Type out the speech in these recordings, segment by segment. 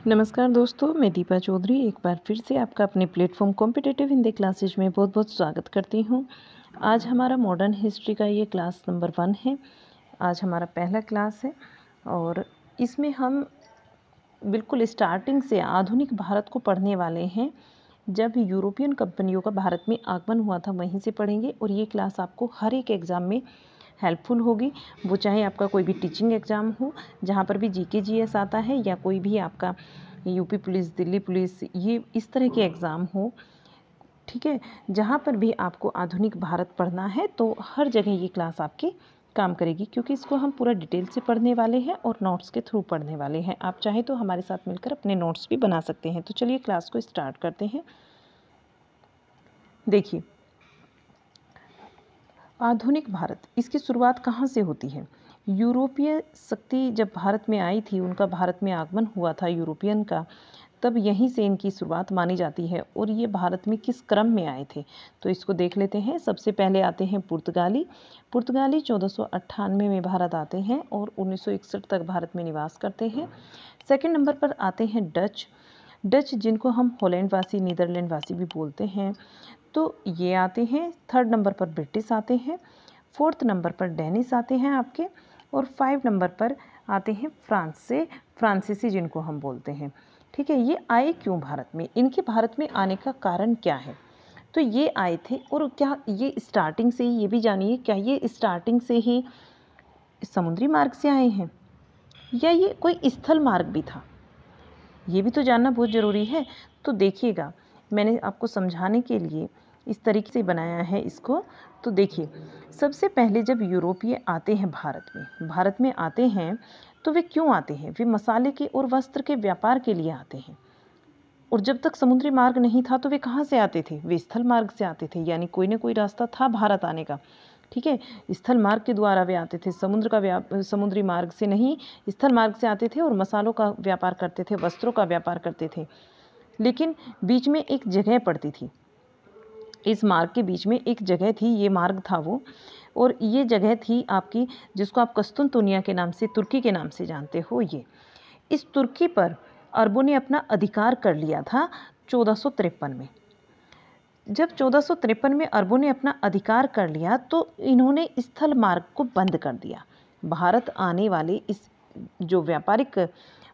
नमस्कार दोस्तों, मैं दीपा चौधरी एक बार फिर से आपका अपने प्लेटफॉर्म कॉम्पिटिटिव हिंदी क्लासेज में बहुत बहुत स्वागत करती हूँ। आज हमारा मॉडर्न हिस्ट्री का ये क्लास नंबर 1 है। आज हमारा पहला क्लास है और इसमें हम बिल्कुल स्टार्टिंग से आधुनिक भारत को पढ़ने वाले हैं। जब यूरोपियन कंपनियों का भारत में आगमन हुआ था वहीं से पढ़ेंगे और ये क्लास आपको हर एक एग्ज़ाम में हेल्पफुल होगी। वो चाहे आपका कोई भी टीचिंग एग्ज़ाम हो जहाँ पर भी जीके जीएस आता है, या कोई भी आपका यूपी पुलिस, दिल्ली पुलिस, ये इस तरह के एग्ज़ाम हो, ठीक है, जहाँ पर भी आपको आधुनिक भारत पढ़ना है तो हर जगह ये क्लास आपकी काम करेगी, क्योंकि इसको हम पूरा डिटेल से पढ़ने वाले हैं और नोट्स के थ्रू पढ़ने वाले हैं। आप चाहें तो हमारे साथ मिलकर अपने नोट्स भी बना सकते हैं। तो चलिए क्लास को स्टार्ट करते हैं। देखिए, आधुनिक भारत, इसकी शुरुआत कहाँ से होती है? यूरोपीय शक्ति जब भारत में आई थी, उनका भारत में आगमन हुआ था यूरोपियन का, तब यहीं से इनकी शुरुआत मानी जाती है। और ये भारत में किस क्रम में आए थे तो इसको देख लेते हैं। सबसे पहले आते हैं पुर्तगाली। पुर्तगाली 1498 में भारत आते हैं और 1961 तक भारत में निवास करते हैं। सेकंड नंबर पर आते हैं डच। डच जिनको हम हॉलैंड वासी, नीदरलैंड वासी भी बोलते हैं, तो ये आते हैं। थर्ड नंबर पर ब्रिटिश आते हैं। फोर्थ नंबर पर डेनिश आते हैं आपके। और 5 नंबर पर आते हैं फ्रांस से, फ्रांसीसी जिनको हम बोलते हैं। ठीक है, ये आए क्यों भारत में? इनके भारत में आने का कारण क्या है? तो ये आए थे, और क्या ये स्टार्टिंग से ही, ये भी जानिए, क्या ये स्टार्टिंग से ही समुद्री मार्ग से आए हैं या ये कोई स्थल मार्ग भी था? ये भी तो जानना बहुत ज़रूरी है। तो देखिएगा, मैंने आपको समझाने के लिए इस तरीके से बनाया है इसको। तो देखिए, सबसे पहले जब यूरोपीय आते हैं भारत में आते हैं, तो वे क्यों आते हैं? वे मसाले के और वस्त्र के व्यापार के लिए आते हैं। और जब तक समुद्री मार्ग नहीं था तो वे कहाँ से आते थे? वे स्थल मार्ग से आते थे, यानी कोई ना कोई रास्ता था भारत आने का। ठीक है, स्थल मार्ग के द्वारा वे आते थे, समुद्री मार्ग से नहीं, स्थल मार्ग से आते थे और मसालों का व्यापार करते थे, वस्त्रों का व्यापार करते थे। लेकिन बीच में एक जगह पड़ती थी, इस मार्ग के बीच में एक जगह थी, ये मार्ग था वो, और ये जगह थी आपकी, जिसको आप कस्तुनतुनिया के नाम से, तुर्की के नाम से जानते हो। ये इस तुर्की पर अरबों ने अपना अधिकार कर लिया था 1453 में। जब 1453 में अरबों ने अपना अधिकार कर लिया तो इन्होंने स्थल मार्ग को बंद कर दिया। भारत आने वाले इस जो व्यापारिक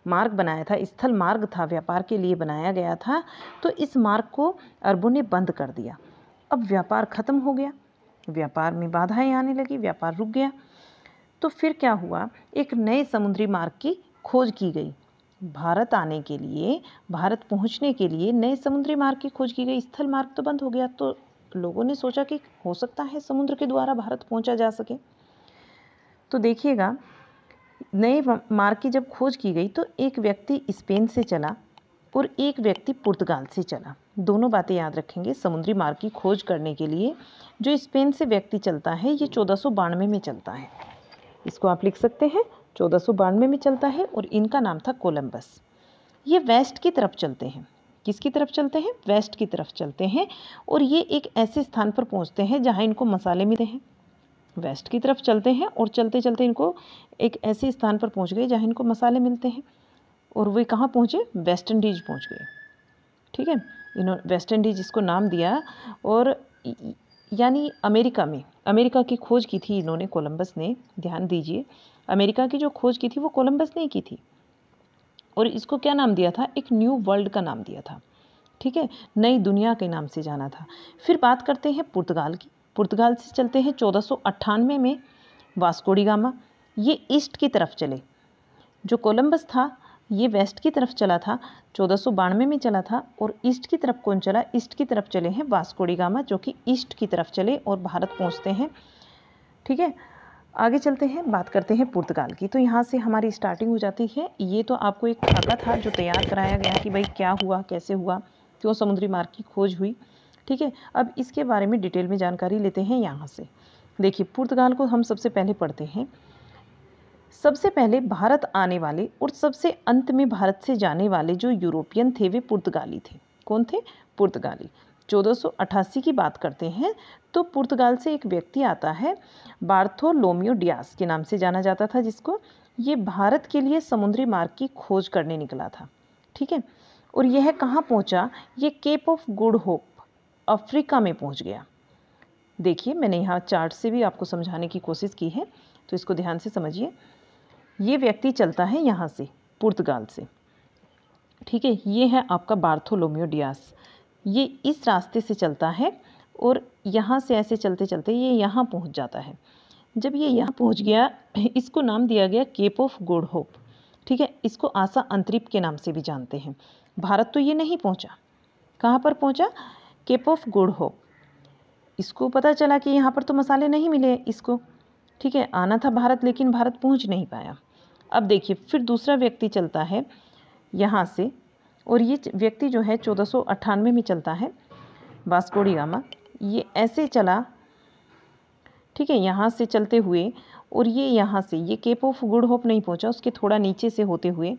मार्ग बनाया था, स्थल मार्ग था, व्यापार के लिए बनाया गया था, तो इस मार्ग को अरबों ने बंद कर दिया। अब व्यापार ख़त्म हो गया, व्यापार में बाधाएं आने लगी, व्यापार रुक गया। तो फिर क्या हुआ? एक नए समुद्री मार्ग की खोज की गई। भारत आने के लिए, भारत पहुंचने के लिए नए समुद्री मार्ग की खोज की गई। स्थल मार्ग तो बंद हो गया, तो लोगों ने सोचा कि हो सकता है समुद्र के द्वारा भारत पहुंचा जा सके। तो देखिएगा, नए मार्ग की जब खोज की गई तो एक व्यक्ति स्पेन से चला और एक व्यक्ति पुर्तगाल से चला। दोनों बातें याद रखेंगे। समुद्री मार्ग की खोज करने के लिए जो स्पेन से व्यक्ति चलता है, ये 1492 में चलता है। इसको आप लिख सकते हैं, 1492 में चलता है, और इनका नाम था कोलंबस। ये वेस्ट की तरफ चलते हैं। किसकी तरफ चलते हैं? वेस्ट की तरफ चलते हैं, और ये एक ऐसे स्थान पर पहुंचते हैं जहां इनको मसाले मिलते हैं। वेस्ट की तरफ चलते हैं और चलते चलते इनको एक ऐसे स्थान पर पहुंच गए जहां इनको मसाले मिलते हैं, और वे कहाँ पहुँचे? वेस्ट इंडीज पहुँच गए। ठीक है, इन्होंने वेस्ट इंडीज इसको नाम दिया, और यानी अमेरिका की खोज की थी इन्होंने, कोलंबस ने। ध्यान दीजिए, अमेरिका की जो खोज की थी वो कोलंबस ने की थी, और इसको क्या नाम दिया था? एक न्यू वर्ल्ड का नाम दिया था। ठीक है, नई दुनिया के नाम से जाना था। फिर बात करते हैं पुर्तगाल की। पुर्तगाल से चलते हैं 1498 में वास्को डी गामा। ये ईस्ट की तरफ चले। जो कोलंबस था ये वेस्ट की तरफ चला था, 1492 में चला था, और ईस्ट की तरफ कौन चला? ईस्ट की तरफ चले हैं वास्को डी गामा, जो कि ईस्ट की तरफ चले और भारत पहुंचते हैं। ठीक है, आगे चलते हैं, बात करते हैं पुर्तगाल की। तो यहाँ से हमारी स्टार्टिंग हो जाती है। ये तो आपको एक खाका था जो तैयार कराया गया कि भाई क्या हुआ, कैसे हुआ, क्यों समुद्री मार्ग की खोज हुई। ठीक है, अब इसके बारे में डिटेल में जानकारी लेते हैं यहाँ से। देखिए, पुर्तगाल को हम सबसे पहले पढ़ते हैं। सबसे पहले भारत आने वाले और सबसे अंत में भारत से जाने वाले जो यूरोपियन थे वे पुर्तगाली थे। कौन थे? पुर्तगाली। 1488 की बात करते हैं तो पुर्तगाल से एक व्यक्ति आता है, बार्थोलोम्यू डियास के नाम से जाना जाता था, जिसको ये भारत के लिए समुद्री मार्ग की खोज करने निकला था। ठीक है। और यह कहाँ पहुँचा? ये Cape of Good Hope Africa में पहुँच गया। देखिए मैंने यहाँ चार्ट से भी आपको समझाने की कोशिश की है, तो इसको ध्यान से समझिए। ये व्यक्ति चलता है यहाँ से, पुर्तगाल से, ठीक है। ये है आपका बार्थोलोम्यू डियास, ये इस रास्ते से चलता है और यहाँ से ऐसे चलते चलते ये यहाँ पहुँच जाता है। जब ये यहाँ पहुँच गया, इसको नाम दिया गया केप ऑफ गुड होप, ठीक है। इसको आशा अंतरिप के नाम से भी जानते हैं। भारत तो ये नहीं पहुँचा, कहाँ पर पहुँचा? Cape of Good Hope. इसको पता चला कि यहाँ पर तो मसाले नहीं मिले इसको, ठीक है। आना था भारत, लेकिन भारत पहुँच नहीं पाया। अब देखिए फिर दूसरा व्यक्ति चलता है यहाँ से, और ये व्यक्ति जो है 1498 में चलता है, वास्को डी गामा। ये ऐसे चला, ठीक है, यहाँ से चलते हुए, और ये यहाँ से ये केप ऑफ गुड होप नहीं पहुँचा, उसके थोड़ा नीचे से होते हुए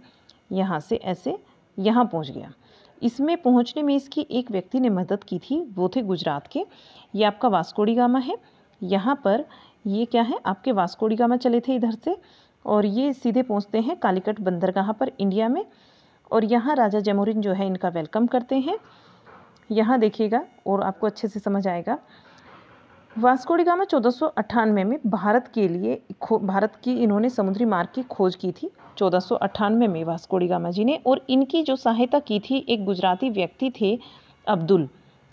यहाँ से ऐसे यहाँ पहुँच गया। इसमें पहुँचने में इसकी एक व्यक्ति ने मदद की थी, वो थे गुजरात के। ये आपका वास्को डी गामा है। यहाँ पर ये क्या है, आपके वास्को डी गामा चले थे इधर से, और ये सीधे पहुँचते हैं कालीकट बंदरगाह पर इंडिया में। और यहाँ राजा जैमोरिन जो है इनका वेलकम करते हैं। यहाँ देखिएगा और आपको अच्छे से समझ आएगा। वास्को डी गामा 1498 में भारत के लिए भारत की इन्होंने समुद्री मार्ग की खोज की थी 1498 में वास्को डी गामा जी ने। और इनकी जो सहायता की थी एक गुजराती व्यक्ति थे अब्दुल,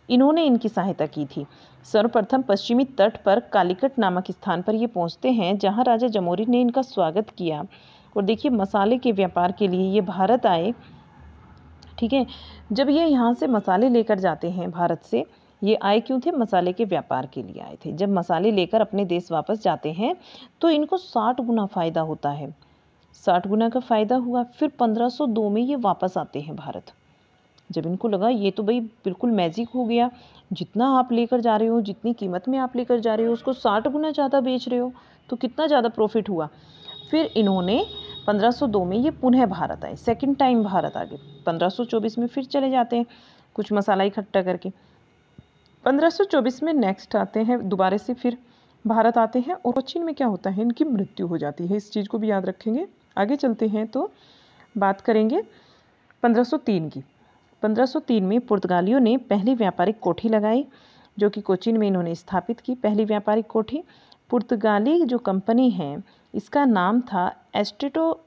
इन्होंने इनकी सहायता की थी। सर्वप्रथम पश्चिमी तट पर कालीकट नामक स्थान पर ये पहुंचते हैं, जहां राजा जमोरिन ने इनका स्वागत किया। और देखिए मसाले के व्यापार के लिए ये भारत आए, ठीक है। जब ये यहाँ से मसाले लेकर जाते हैं भारत से, ये आए क्यों थे? मसाले के व्यापार के लिए आए थे। जब मसाले लेकर अपने देश वापस जाते हैं तो इनको 60 गुना फ़ायदा होता है, 60 गुना का फ़ायदा हुआ। फिर 1502 में ये वापस आते हैं भारत। जब इनको लगा ये तो भाई बिल्कुल मैजिक हो गया, जितना आप लेकर जा रहे हो, जितनी कीमत में आप लेकर जा रहे हो, उसको 60 गुना ज़्यादा बेच रहे हो, तो कितना ज़्यादा प्रॉफिट हुआ। फिर इन्होंने 1502 में ये पुनः भारत आए, सेकंड टाइम भारत आ गए। 1524 में फिर चले जाते हैं कुछ मसाला इकट्ठा करके। 1524 में नेक्स्ट आते हैं, दोबारा से फिर भारत आते हैं। और कोचीन में क्या होता है, इनकी मृत्यु हो जाती है। इस चीज़ को भी याद रखेंगे। आगे चलते हैं तो बात करेंगे 1503 की। 1503 में पुर्तगालियों ने पहली व्यापारिक कोठी लगाई, जो कि कोचीन में इन्होंने स्थापित की। पहली व्यापारिक कोठी पुर्तगाली जो कंपनी है, इसका नाम था एस्टेडो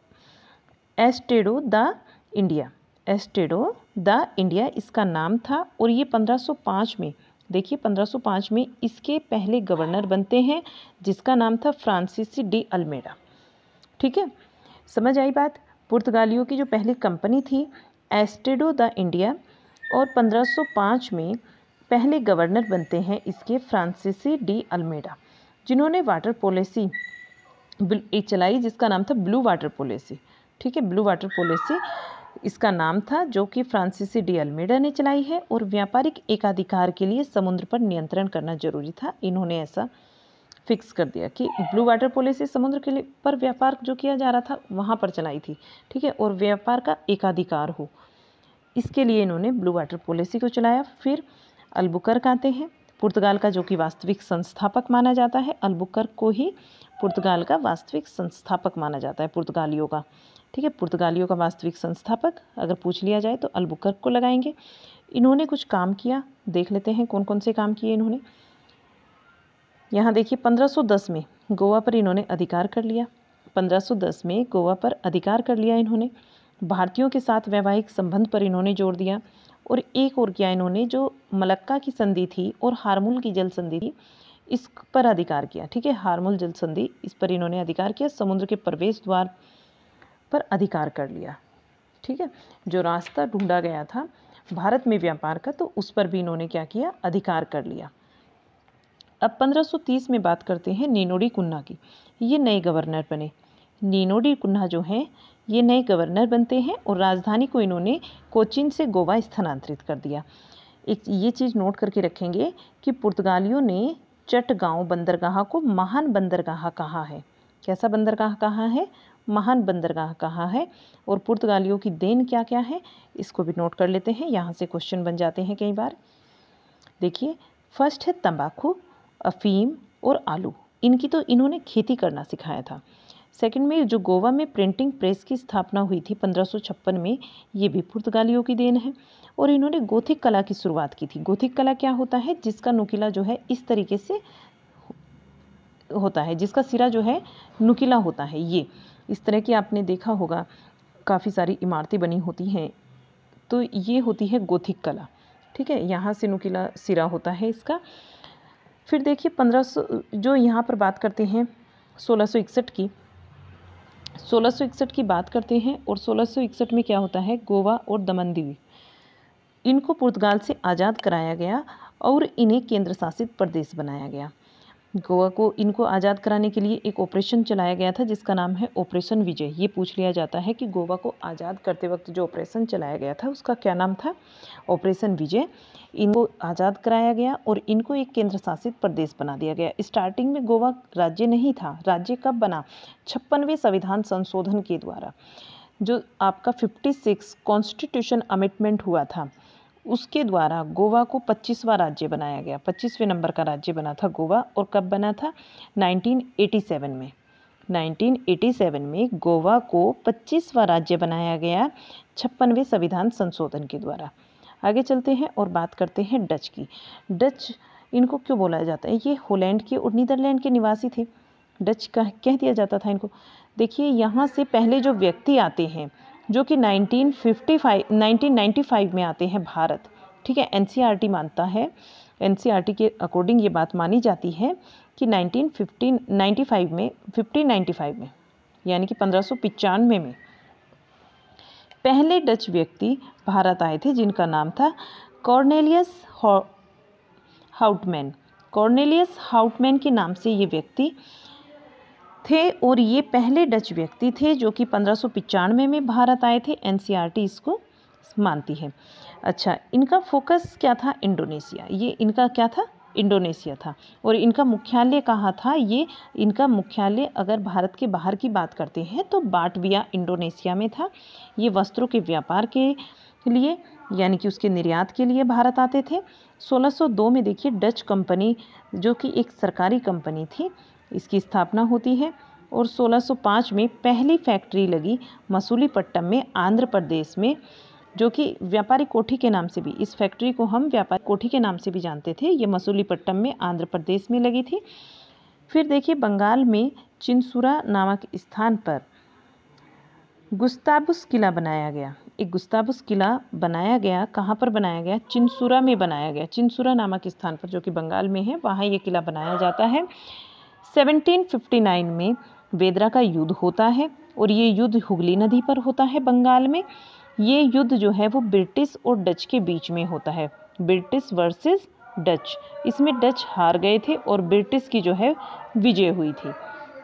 द इंडिया। एस्टेडो द इंडिया इसका नाम था। और ये 1505 में, देखिए 1505 में इसके पहले गवर्नर बनते हैं, जिसका नाम था फ्रांसीसी डी अल्मेडा। ठीक है, समझ आई बात। पुर्तगालियों की जो पहली कंपनी थी एस्टेडो द इंडिया, और 1505 में पहले गवर्नर बनते हैं इसके फ्रांसीसी डी अल्मेडा, जिन्होंने वाटर पॉलिसी एक चलाई जिसका नाम था ब्लू वाटर पॉलिसी। ठीक है, ब्लू वाटर पॉलिसी इसका नाम था, जो कि फ्रांसीसी डी अल्मेडा ने चलाई है। और व्यापारिक एकाधिकार के लिए समुद्र पर नियंत्रण करना जरूरी था। इन्होंने ऐसा फिक्स कर दिया कि ब्लू वाटर पॉलिसी समुद्र के लिए पर व्यापार जो किया जा रहा था वहाँ पर चलाई थी, ठीक है, और व्यापार का एकाधिकार हो, इसके लिए इन्होंने ब्लू वाटर पॉलिसी को चलाया। फिर अल्बुकर्क आते हैं, पुर्तगाल का जो कि वास्तविक संस्थापक माना जाता है। अल्बुकर्क को ही पुर्तगाल का वास्तविक संस्थापक माना जाता है, पुर्तगालियों का। ठीक है, पुर्तगालियों का वास्तविक संस्थापक अगर पूछ लिया जाए तो अल्बुकर्क को लगाएंगे। इन्होंने कुछ काम किया, देख लेते हैं कौन कौन से काम किए इन्होंने। यहाँ देखिए 1510 में गोवा पर इन्होंने अधिकार कर लिया। 1510 में गोवा पर अधिकार कर लिया इन्होंने। भारतीयों के साथ वैवाहिक संबंध पर इन्होंने जोर दिया। और एक और किया इन्होंने, जो मलक्का की संधि थी और हारमुल की जल संधि थी, इस पर अधिकार किया। ठीक है, हारमुल जल संधि, इस पर इन्होंने अधिकार किया। समुद्र के प्रवेश द्वार पर अधिकार कर लिया। ठीक है, जो रास्ता ढूंढा गया था भारत में व्यापार का, तो उस पर भी इन्होंने क्या किया, अधिकार कर लिया। अब 1530 में बात करते हैं नीनोडी कुन्हा की। ये नए गवर्नर बने। नीनोडी कुन्हा जो हैं ये नए गवर्नर बनते हैं, और राजधानी को इन्होंने कोचीन से गोवा स्थानांतरित कर दिया। एक ये चीज़ नोट करके रखेंगे कि पुर्तगालियों ने चटगांव बंदरगाह को महान बंदरगाह कहा है। कैसा बंदरगाह कहा है? महान बंदरगाह कहा है। और पुर्तगालियों की देन क्या क्या है, इसको भी नोट कर लेते हैं, यहाँ से क्वेश्चन बन जाते हैं कई बार। देखिए, फर्स्ट है तंबाकू, अफीम और आलू। इनकी तो इन्होंने खेती करना सिखाया था। सेकंड में जो गोवा में प्रिंटिंग प्रेस की स्थापना हुई थी 1556 में, ये भी पुर्तगालियों की देन है। और इन्होंने गोथिक कला की शुरुआत की थी। गोथिक कला क्या होता है? जिसका नुकीला जो है इस तरीके से होता है, जिसका सिरा जो है नुकीला होता है। ये इस तरह की आपने देखा होगा, काफ़ी सारी इमारतें बनी होती हैं, तो ये होती है गोथिक कला। ठीक है, यहाँ से नुकीला सिरा होता है इसका। फिर देखिए 1500 जो यहाँ पर बात करते हैं 1661 की, 1661 की बात करते हैं। और 1661 में क्या होता है? गोवा और दमन दीव इनको पुर्तगाल से आज़ाद कराया गया और इन्हें केंद्र शासित प्रदेश बनाया गया। गोवा को इनको आज़ाद कराने के लिए एक ऑपरेशन चलाया गया था जिसका नाम है ऑपरेशन विजय। ये पूछ लिया जाता है कि गोवा को आज़ाद करते वक्त जो ऑपरेशन चलाया गया था उसका क्या नाम था? ऑपरेशन विजय। इनको आज़ाद कराया गया और इनको एक केंद्र शासित प्रदेश बना दिया गया। स्टार्टिंग में गोवा राज्य नहीं था। राज्य कब बना? 56वें संविधान संशोधन के द्वारा, जो आपका 56 कॉन्स्टिट्यूशन अमेंडमेंट हुआ था, उसके द्वारा गोवा को 25वां राज्य बनाया गया। 25वें नंबर का राज्य बना था गोवा। और कब बना था? 1987 में। 1987 में गोवा को 25वां राज्य बनाया गया 56वें संविधान संशोधन के द्वारा। आगे चलते हैं और बात करते हैं डच की। डच इनको क्यों बोला जाता है? ये हॉलैंड के और नीदरलैंड के निवासी थे। डच का कह दिया जाता था इनको। देखिए यहाँ से पहले जो व्यक्ति आते हैं जो कि 1995 में आते हैं भारत। ठीक है, एनसीईआरटी मानता है, एनसीईआरटी के अकॉर्डिंग ये बात मानी जाती है कि 1595 में यानी कि 1595 में पहले डच व्यक्ति भारत आए थे जिनका नाम था कॉर्नेलियस हाउटमैन। कॉर्नेलियस हाउटमैन के नाम से ये व्यक्ति थे और ये पहले डच व्यक्ति थे जो कि 1595 में भारत आए थे। एनसीईआरटी इसको मानती है। अच्छा, इनका फोकस क्या था? इंडोनेशिया। ये इनका क्या था? इंडोनेशिया था। और इनका मुख्यालय कहाँ था? ये इनका मुख्यालय अगर भारत के बाहर की बात करते हैं तो बाटविया इंडोनेशिया में था। ये वस्त्रों के व्यापार के लिए यानी कि उसके निर्यात के लिए भारत आते थे। 1602 में देखिए डच कंपनी जो कि एक सरकारी कंपनी थी, इसकी स्थापना होती है। और 1605 में पहली फैक्ट्री लगी मसूलीपट्टम में, आंध्र प्रदेश में, जो कि व्यापारी कोठी के नाम से भी, इस फैक्ट्री को हम व्यापारी कोठी के नाम से भी जानते थे। ये मसूलीपट्टम में आंध्र प्रदेश में लगी थी। फिर देखिए बंगाल में चिनसुरा नामक स्थान पर गुस्ताबुस किला बनाया गया। एक गुस्ताबुस किला बनाया गया। कहाँ पर बनाया गया? चिनसुरा में बनाया गया। चिनसुरा नामक स्थान पर जो कि बंगाल में है, वहाँ ये किला बनाया जाता है। 1759 में वेदरा का युद्ध होता है और ये युद्ध हुगली नदी पर होता है बंगाल में। ये युद्ध जो है वो ब्रिटिश और डच के बीच में होता है, ब्रिटिश वर्सेस डच। इसमें डच हार गए थे और ब्रिटिश की जो है विजय हुई थी।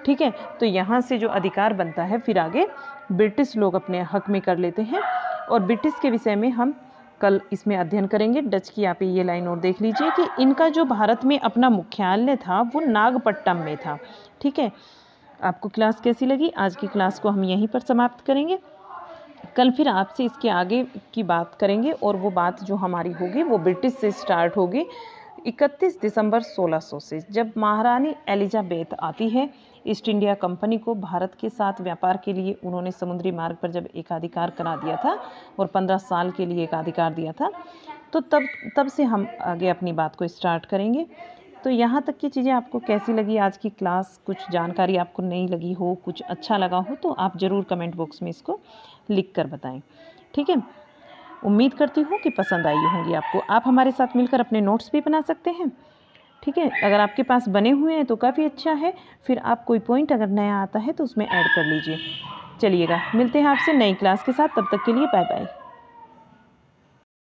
ठीक है, तो यहाँ से जो अधिकार बनता है फिर आगे ब्रिटिश लोग अपने हक में कर लेते हैं। और ब्रिटिश के विषय में हम कल इसमें अध्ययन करेंगे। डच की आप ये लाइन और देख लीजिए कि इनका जो भारत में अपना मुख्यालय था वो नागपट्टनम में था। ठीक है, आपको क्लास कैसी लगी? आज की क्लास को हम यहीं पर समाप्त करेंगे। कल फिर आपसे इसके आगे की बात करेंगे और वो बात जो हमारी होगी वो ब्रिटिश से स्टार्ट होगी। 31 दिसंबर 1600 से जब महारानी एलिजाबेथ आती है ईस्ट इंडिया कंपनी को भारत के साथ व्यापार के लिए, उन्होंने समुद्री मार्ग पर जब एकाधिकार करा दिया था और 15 साल के लिए एकाधिकार दिया था, तो तब से हम आगे अपनी बात को स्टार्ट करेंगे। तो यहाँ तक की चीज़ें आपको कैसी लगी आज की क्लास? कुछ जानकारी आपको नहीं लगी हो, कुछ अच्छा लगा हो तो आप ज़रूर कमेंट बॉक्स में इसको लिख कर बताएं। ठीक है, उम्मीद करती हूँ कि पसंद आई होंगी आपको। आप हमारे साथ मिलकर अपने नोट्स भी बना सकते हैं। ठीक है, अगर आपके पास बने हुए हैं तो काफ़ी अच्छा है। फिर आप कोई पॉइंट अगर नया आता है तो उसमें ऐड कर लीजिए। चलिएगा, मिलते हैं आपसे नई क्लास के साथ। तब तक के लिए बाय बाय।